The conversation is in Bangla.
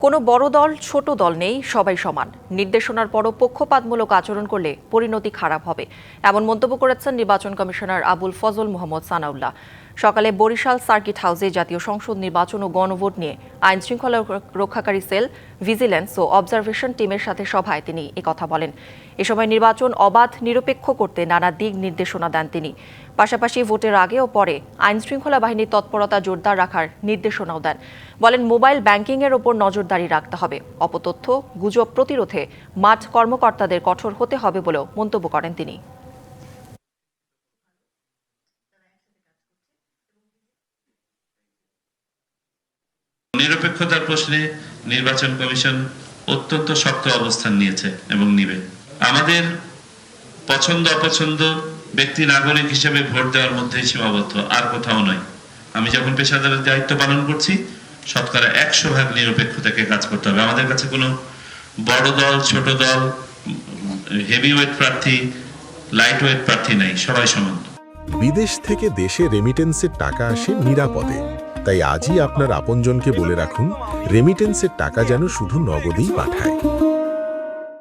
কোনো বড় দল ছোট দল নেই, সবাই সমান। নির্দেশনার পরও পক্ষপাতমূলক আচরণ করলে পরিণতি খারাপ হবে, এমন মন্তব্য করেছেন নির্বাচন কমিশনার আবুল ফজল মোহাম্মদ সানাউল্লাহ। সকালে বরিশাল সার্কিট হাউসে জাতীয় সংসদ নির্বাচন ও গণভোট নিয়ে আইন শৃঙ্খলা রক্ষাকারী সেল, ভিজিল্যান্স ও অবজারভেশন টিমের সাথে সভায় তিনি একথা বলেন। এ সময় নির্বাচন অবাধ নিরপেক্ষ করতে নানা দিক নির্দেশনা দেন তিনি। পাশাপাশি ভোটের আগে ও পরে আইন শৃঙ্খলা বাহিনীর তৎপরতা জোরদার রাখার নির্দেশনাও দেন। বলেন, মোবাইল ব্যাংকিংয়ের ওপর নজরদারি রাখতে হবে। অপতথ্য, গুজব প্রতিরোধে মাঠ কর্মকর্তাদের কঠোর হতে হবে বলেও মন্তব্য করেন তিনি। নিরপেক্ষতার প্রশ্নে নির্বাচন কমিশন অত্যন্ত শক্ত অবস্থান নিয়েছে এবং নিবে। আমাদের পছন্দ অপছন্দ ব্যক্তি নাগরিক হিসেবে ভোট দেওয়ার মধ্যে সীমাবদ্ধ, আর কোথাও নয়। আমি যখন পেশাদারের দায়িত্ব পালন করছি, শতকরা 100% নিরপেক্ষতাকে কাজ করতে হবে। আমাদের কাছে কোনো বড় দল, ছোট দল, হেভি ওয়েট প্রার্থী, লাইট ওয়েট প্রার্থী নাই, সবাই সমান। বিদেশ থেকে দেশে রেমিটেন্সের টাকা আসে নিরাপদে। তাই আজই আপনার আপনজনকে বলে রাখুন, রেমিটেন্সের টাকা যেন শুধু নগদেই পাঠায়।